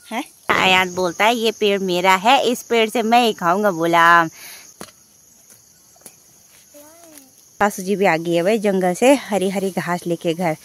है। आयात बोलता है ये पेड़ मेरा है, इस पेड़ से मैं ही खाऊंगा गुलाम। सासू जी भी आ गई है भाई जंगल से हरी हरी घास लेके घर।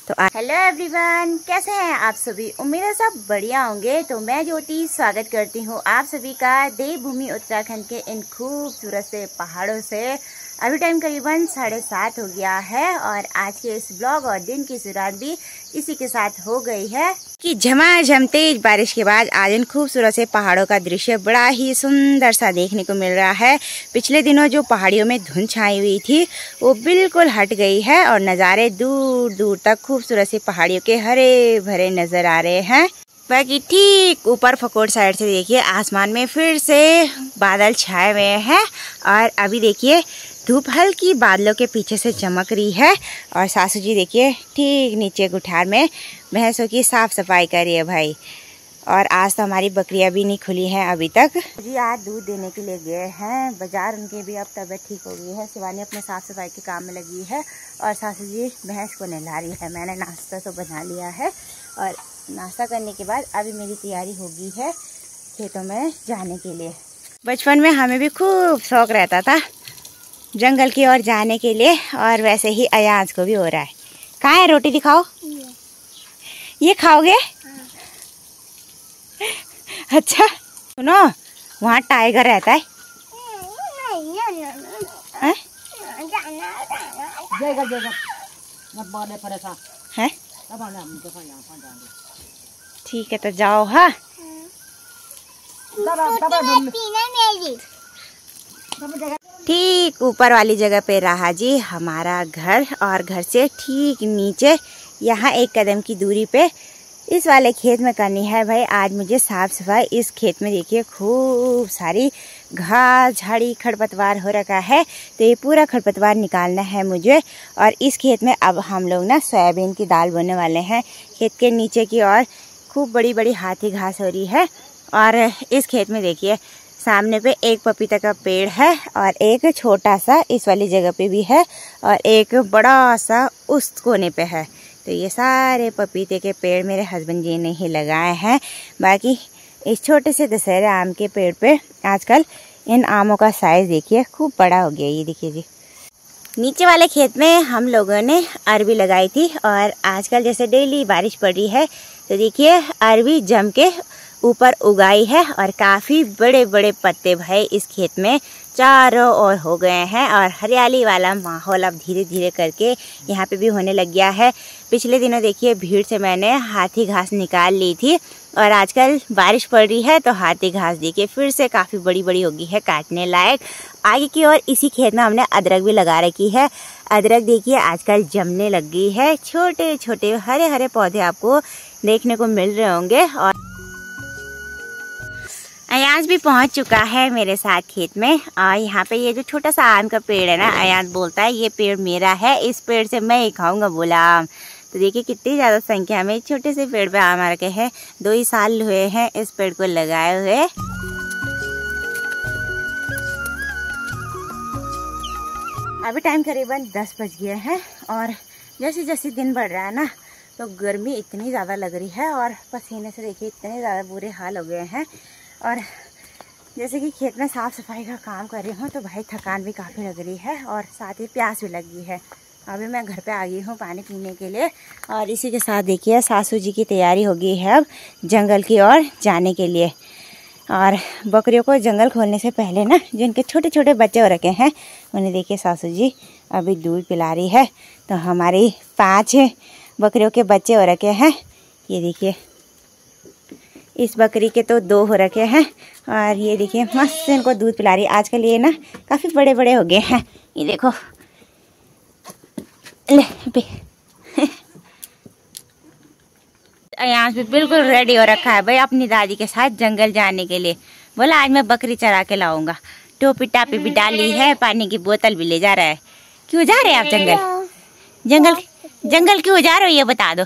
तो हेलो एवरीवन, कैसे हैं आप सभी? उम्मीद है सब बढ़िया होंगे। तो मैं ज्योति स्वागत करती हूँ आप सभी का देवभूमि उत्तराखंड के इन खूबसूरत से पहाड़ों से। अभी टाइम करीबन 7:30 हो गया है और आज के इस ब्लॉग और दिन की शुरुआत भी इसी के साथ हो गई है कि झमाझम तेज बारिश के बाद आज इन खूबसूरत से पहाड़ों का दृश्य बड़ा ही सुंदर सा देखने को मिल रहा है। पिछले दिनों जो पहाड़ियों में धुंध छाई हुई थी वो बिल्कुल हट गई है और नज़ारे दूर दूर तक खूबसूरत सी पहाड़ियों के हरे भरे नजर आ रहे हैं। बाकी ठीक ऊपर फकोड़ साइड से देखिए आसमान में फिर से बादल छाए हुए हैं और अभी देखिए धूप हल्की बादलों के पीछे से चमक रही है। और सासू जी देखिए ठीक नीचे गुठार में भैंसों की साफ सफाई कर रही है भाई। और आज तो हमारी बकरियां भी नहीं खुली हैं अभी तक। जी आज दूध देने के लिए गए हैं बाजार, उनकी भी अब तबीयत ठीक हो गई है। शिवानी अपने साफ सफाई के काम में लगी है और सासू जी भैंस को नहला रही है। मैंने नाश्ता तो बना लिया है और नाश्ता करने के बाद अभी मेरी तैयारी होगी है खेतों में जाने के लिए। बचपन में हमें भी खूब शौक रहता था जंगल की ओर जाने के लिए और वैसे ही अयाज को भी हो रहा है। कहाँ है रोटी दिखाओ? ये खाओगे? अच्छा सुनो वहाँ टाइगर रहता है। है? ठीक है तो जाओ। हाँ ठीक ऊपर वाली जगह पे रहा जी हमारा घर और घर से ठीक नीचे यहाँ एक कदम की दूरी पे इस वाले खेत में करनी है भाई आज मुझे साफ सफाई। इस खेत में देखिए खूब सारी घास झाड़ी खरपतवार हो रखा है तो ये पूरा खरपतवार निकालना है मुझे। और इस खेत में अब हम लोग ना सोयाबीन की दाल बोने वाले हैं। खेत के नीचे की ओर खूब बड़ी बड़ी हाथी घास हो रही है और इस खेत में देखिए सामने पे एक पपीता का पेड़ है और एक छोटा सा इस वाली जगह पे भी है और एक बड़ा सा उस कोने पे है। तो ये सारे पपीते के पेड़ मेरे हस्बैंड जी ने ही लगाए हैं। बाकी इस छोटे से दशहरे आम के पेड़ पे आजकल इन आमों का साइज देखिए खूब बड़ा हो गया। ये देखिए जी नीचे वाले खेत में हम लोगों ने अरबी लगाई थी और आजकल जैसे डेली बारिश पड़ रही है तो देखिए अरबी जम के ऊपर उगाई है और काफ़ी बड़े बड़े पत्ते भाई इस खेत में चारों ओर हो गए हैं और हरियाली वाला माहौल अब धीरे धीरे करके यहाँ पे भी होने लग गया है। पिछले दिनों देखिए भीड़ से मैंने हाथी घास निकाल ली थी और आजकल बारिश पड़ रही है तो हाथी घास देखिए फिर से काफ़ी बड़ी बड़ी होगी है काटने लायक। आगे की ओर इसी खेत में हमने अदरक भी लगा रखी है। अदरक देखिए आजकल जमने लग गई है। छोटे छोटे हरे हरे पौधे आपको देखने को मिल रहे होंगे। और अयाज भी पहुंच चुका है मेरे साथ खेत में और यहाँ पे ये जो छोटा सा आम का पेड़ है ना अयाज बोलता है ये पेड़ मेरा है, इस पेड़ से मैं ही खाऊंगा बोला आम। तो देखिए कितनी ज़्यादा संख्या में छोटे से पेड़ पे आम आ रखे हैं। 2 ही साल हुए हैं इस पेड़ को लगाए हुए। अभी टाइम करीबन 10 बज गए हैं और जैसे जैसे दिन बढ़ रहा है ना तो गर्मी इतनी ज़्यादा लग रही है और पसीने से देखिए इतने ज़्यादा बुरे हाल हो गए हैं। और जैसे कि खेत में साफ़ सफाई का काम कर रही हूँ तो भाई थकान भी काफ़ी लग रही है और साथ ही प्यास भी लगी है। अभी मैं घर पे आ गई हूँ पानी पीने के लिए और इसी के साथ देखिए सासू जी की तैयारी हो गई है अब जंगल की ओर जाने के लिए। और बकरियों को जंगल खोलने से पहले ना जिनके छोटे छोटे बच्चे हो रखे हैं उन्हें देखिए सासू जी अभी दूध पिला रही है। तो हमारी 5 बकरियों के बच्चे हो रखे हैं। ये देखिए इस बकरी के तो 2 हो रखे हैं और ये देखिए मस्त इनको दूध पिला रही है। आजकल ये ना काफ़ी बड़े बड़े हो गए हैं। ये देखो ले यहाँ पे बिल्कुल रेडी हो रखा है भाई अपनी दादी के साथ जंगल जाने के लिए। बोला आज मैं बकरी चरा के लाऊंगा। टोपी टापी भी डाली है, पानी की बोतल भी ले जा रहा है। क्यों जा रहे हैं आप जंगल? जंगल जंगल क्यों जा रहे हो ये बता दो।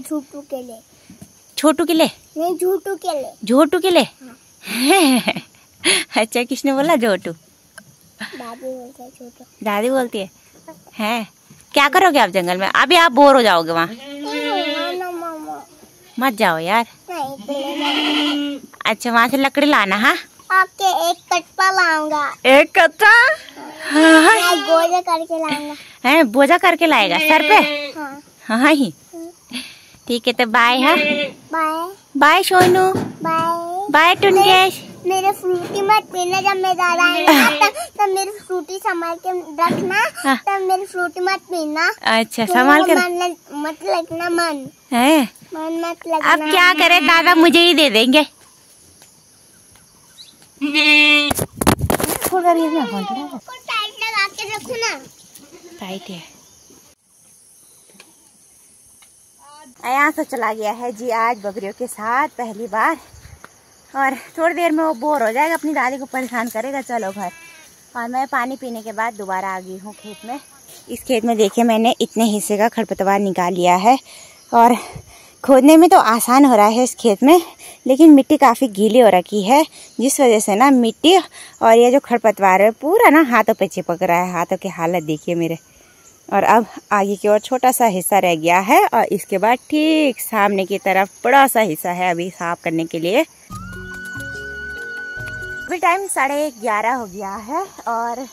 छोटू के लिए। छोटू के लिए? नहीं झूठू के लिए। झोटू के लिए? अच्छा किसने बोला झोटू? दादी बोलती है। दादी बोलती है? क्या करोगे आप जंगल में? अभी आप बोर हो जाओगे वहाँ। मत जाओ यार। नहीं, अच्छा वहाँ से लकड़ी लाना। हाँ आपके एक कट्टा लाऊंगा। एक कट्टा? मैं बोझा करके लाऊंगा। है बोझा करके लाएगा सर पे? हाँ। हाँ ही ठीक है तो बाय। हाँ bye bye Sonu. Bye bye Tunkesh. मेरे फ्रूटी मत पीना, जब मैं दादा आएंगे तब मेरी फ्रूटी संभाल के रखना। हाँ। तब मेरी फ्रूटी मत पीना। अच्छा संभाल कर मत लगना मन है। मन मत लगना। अब क्या करे दादा मुझे ही दे देंगे। टाइट लगा के रखो ना। टाइट है। यहाँ से चला गया है जी आज बकरियों के साथ पहली बार, और थोड़ी देर में वो बोर हो जाएगा, अपनी दादी को परेशान करेगा। चलो घर। और मैं पानी पीने के बाद दोबारा आ गई हूँ खेत में। इस खेत में देखिए मैंने इतने हिस्से का खरपतवार निकाल लिया है, और खोदने में तो आसान हो रहा है इस खेत में, लेकिन मिट्टी काफ़ी गीली हो रखी है, जिस वजह से ना मिट्टी और ये जो खरपतवार है पूरा ना हाथों पे चिपक रहा है। हाथों की हालत देखिए मेरे। और अब आगे की ओर छोटा सा हिस्सा रह गया है, और इसके बाद ठीक सामने की तरफ बड़ा सा हिस्सा है अभी साफ करने के लिए। अभी टाइम 11:30 हो गया है, और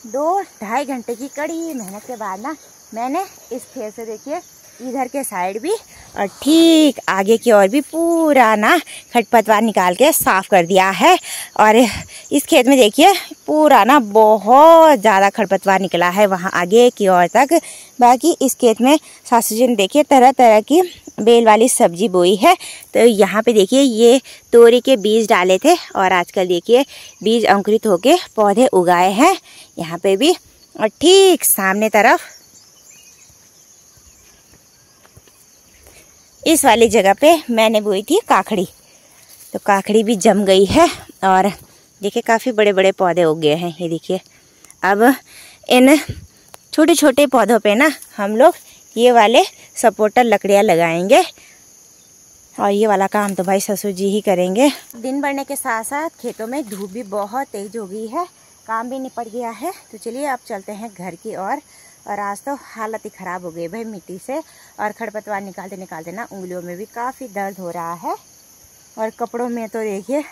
2-2.5 घंटे की कड़ी मेहनत के बाद ना मैंने इस खेत से देखिए इधर के साइड भी और ठीक आगे की ओर भी पूरा ना खरपतवार निकाल के साफ कर दिया है। और इस खेत में देखिए पूरा ना बहुत ज़्यादा खरपतवार निकला है वहाँ आगे की ओर तक। बाकी इस खेत में सासू जी ने देखिए तरह तरह की बेल वाली सब्जी बोई है। तो यहाँ पे देखिए ये तोरी के बीज डाले थे, और आजकल देखिए बीज अंकुरित होके पौधे उगाए हैं यहाँ पे भी। और ठीक सामने तरफ इस वाली जगह पे मैंने बोई थी काकड़ी, तो काकड़ी भी जम गई है, और देखिए काफ़ी बड़े बड़े पौधे उग गए हैं। ये देखिए अब इन छोटे छोटे पौधों पे ना हम लोग ये वाले सपोर्टर लकड़ियाँ लगाएंगे, और ये वाला काम तो भाई ससुर जी ही करेंगे। दिन बढ़ने के साथ साथ खेतों में धूप भी बहुत तेज हो गई है, काम भी निपट गया है। तो चलिए अब चलते हैं घर की ओर। और आज तो हालत ही ख़राब हो गई भाई मिट्टी से, और खरपतवार निकालते निकालते ना उंगलियों में भी काफ़ी दर्द हो रहा है, और कपड़ों में तो देखिए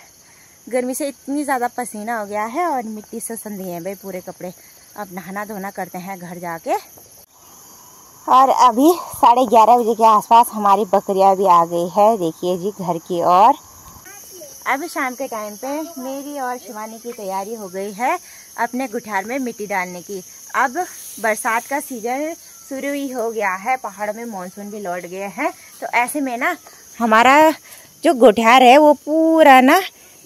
गर्मी से इतनी ज़्यादा पसीना हो गया है, और मिट्टी से संधे हैं भाई पूरे कपड़े। अब नहाना धोना करते हैं घर जाके। और अभी 11:30 बजे के आसपास हमारी बकरियां भी आ गई है, देखिए जी घर की ओर। अभी शाम के टाइम पे मेरी और शिवानी की तैयारी हो गई है अपने गुठार में मिट्टी डालने की। अब बरसात का सीजन शुरू ही हो गया है, पहाड़ों में मानसून भी लौट गए हैं, तो ऐसे में ना हमारा जो गुठार है वो पूरा ना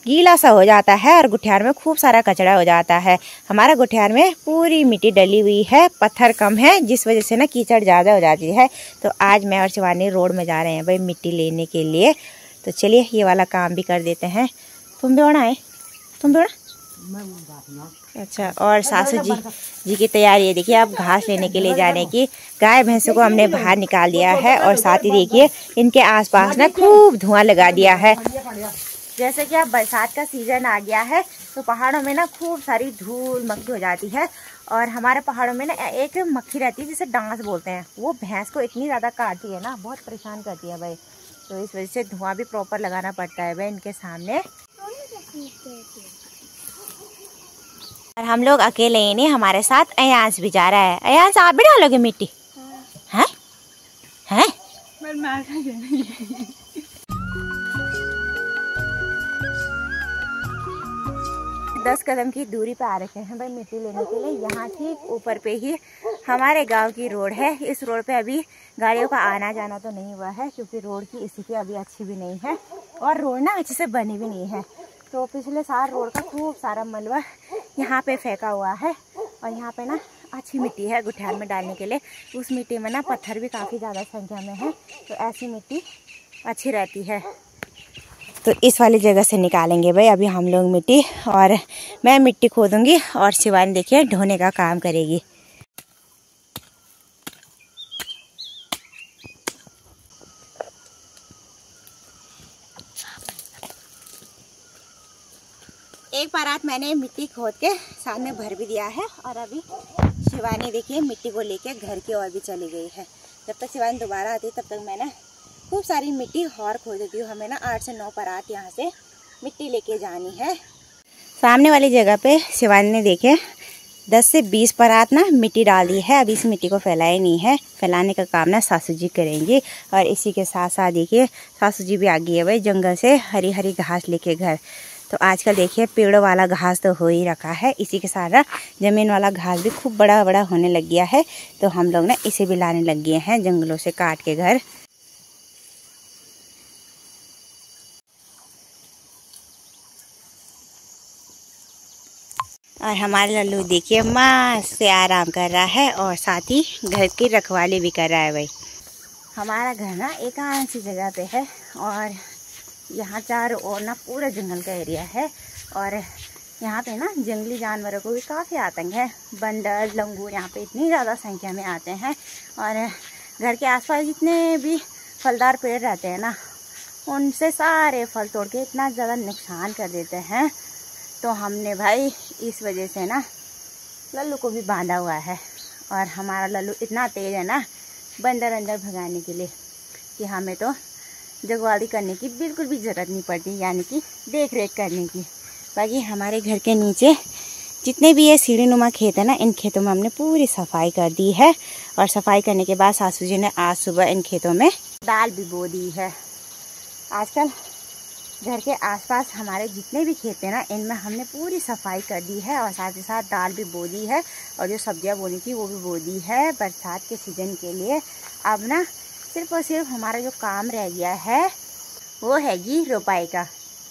गीला सा हो जाता है, और गुठियार में खूब सारा कचरा हो जाता है। हमारा गुठियार में पूरी मिट्टी डली हुई है, पत्थर कम है, जिस वजह से ना कीचड़ ज़्यादा हो जाती है। तो आज मैं और शिवानी रोड में जा रहे हैं भाई मिट्टी लेने के लिए। तो चलिए ये वाला काम भी कर देते हैं। तुम भी ओढ़ा है? तुम भी ओढ़ा? अच्छा। और सासू जी की तैयारी है देखिए, अब घास लेने के लिए जाने की। गाय भैंसों को हमने बाहर निकाल दिया है, और साथ ही देखिए इनके आसपास ना खूब धुआं लगा दिया है। जैसे कि अब बरसात का सीजन आ गया है, तो पहाड़ों में ना खूब सारी धूल मक्खी हो जाती है, और हमारे पहाड़ों में ना एक मक्खी रहती है जिसे डांस बोलते हैं। वो भैंस को इतनी ज़्यादा काटती है ना, बहुत परेशान करती है भाई। तो इस वजह से धुआं भी प्रॉपर लगाना पड़ता है भाई इनके सामने। और हम लोग अकेले ही नहीं, हमारे साथ अयांश भी जा रहा है। अयांश आप भी डालोगे मिट्टी? हैं? हैं? 10 कदम की दूरी पे आ रखे हैं भाई मिट्टी लेने के लिए। यहाँ ठीक ऊपर पे ही हमारे गांव की रोड है। इस रोड पे अभी गाड़ियों का आना जाना तो नहीं हुआ है, क्योंकि रोड की स्थिति अभी अच्छी भी नहीं है, और रोड ना अच्छे से बनी भी नहीं है। तो पिछले साल रोड का खूब सारा मलबा यहाँ पे फेंका हुआ है, और यहाँ पे ना अच्छी मिट्टी है गुठियार में डालने के लिए। उस मिट्टी में ना पत्थर भी काफ़ी ज़्यादा संख्या में है, तो ऐसी मिट्टी अच्छी रहती है। तो इस वाली जगह से निकालेंगे भाई अभी हम लोग मिट्टी, और मैं मिट्टी खोदूंगी और शिवानी देखिए ढोने का काम करेगी। एक बारात मैंने मिट्टी खोद के साथ में भर भी दिया है, और अभी शिवानी देखिए मिट्टी को लेके घर की ओर भी चली गई है। जब तक शिवानी दोबारा आती तब तक मैं ना खूब सारी मिट्टी और खोद देती हूँ। हमें ना 8 से 9 परात यहाँ से मिट्टी लेके जानी है। सामने वाली जगह पे शिवानी ने देखे 10 से 20 परात ना मिट्टी डाल दी है। अभी इस मिट्टी को फैलाए नहीं है, फैलाने का काम ना सासू जी करेंगी। और इसी के साथ साथ देखिए सासू जी भी आ गई है भाई जंगल से हरी हरी घास लेके घर। तो आजकल देखिए पेड़ों वाला घास तो हो ही रखा है, इसी के साथ ना ज़मीन वाला घास भी खूब बड़ा बड़ा होने लग गया है। तो हम लोग ना इसे भी लाने लग गए हैं जंगलों से काट के घर। और हमारे लल्लू देखिए मस्त से आराम कर रहा है और साथ ही घर की रखवाली भी कर रहा है भाई। हमारा घर ना एकांत सी जगह पे है और यहाँ चारों ओर ना पूरा जंगल का एरिया है। और यहाँ पे ना जंगली जानवरों को भी काफ़ी आतंक है। बंदर लंगूर यहाँ पे इतनी ज़्यादा संख्या में आते हैं। और घर के आसपास जितने भी फलदार पेड़ रहते हैं ना उनसे सारे फल तोड़ के इतना ज़्यादा नुकसान कर देते हैं। तो हमने भाई इस वजह से ना लल्लू को भी बांधा हुआ है। और हमारा लल्लू इतना तेज़ है ना बंदर अंदर भगाने के लिए कि हमें तो जगवाली करने की बिल्कुल भी ज़रूरत नहीं पड़ती, यानी कि देख रेख करने की। बाकी हमारे घर के नीचे जितने भी ये सीढ़ी नुमा खेत है ना इन खेतों में हमने पूरी सफाई कर दी है। और सफाई करने के बाद सासू जी ने आज सुबह इन खेतों में दाल भी बो दी है। आजकल घर के आसपास हमारे जितने भी खेत हैं ना इनमें हमने पूरी सफाई कर दी है और साथ ही साथ दाल भी बो दी है। और जो सब्जियां बोनी थी वो भी बो दी है बरसात के सीज़न के लिए। अब ना सिर्फ और सिर्फ हमारा जो काम रह गया है वो है जी रोपाई का।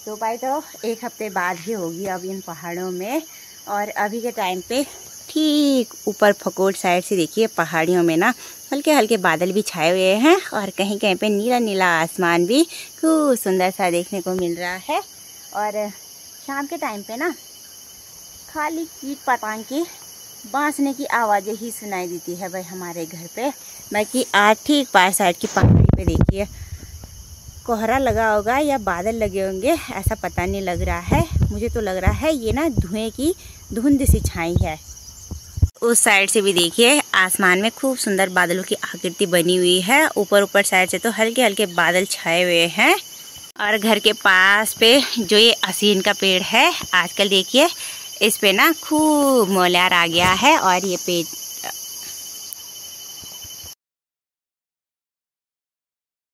रोपाई तो 1 हफ्ते बाद ही होगी अब इन पहाड़ों में। और अभी के टाइम पे ठीक ऊपर फकोट साइड से देखिए पहाड़ियों में ना हल्के हल्के बादल भी छाए हुए हैं और कहीं कहीं पे नीला नीला आसमान भी खूब सुंदर सा देखने को मिल रहा है। और शाम के टाइम पे ना खाली कीट पतंग की बांसने की आवाज़ें ही सुनाई देती है भाई हमारे घर पे। बाकी आज ठीक पार साइड की पहाड़ी पे देखिए कोहरा लगा होगा या बादल लगे होंगे, ऐसा पता नहीं लग रहा है। मुझे तो लग रहा है ये ना धुएं की धुंध सी छाई है। उस साइड से भी देखिए आसमान में खूब सुंदर बादलों की आकृति बनी हुई है। ऊपर ऊपर साइड से तो हल्के हल्के बादल छाए हुए हैं। और घर के पास पे जो ये असीन का पेड़ है आजकल देखिए इस पे ना खूब मोलार आ गया है। और ये पेड़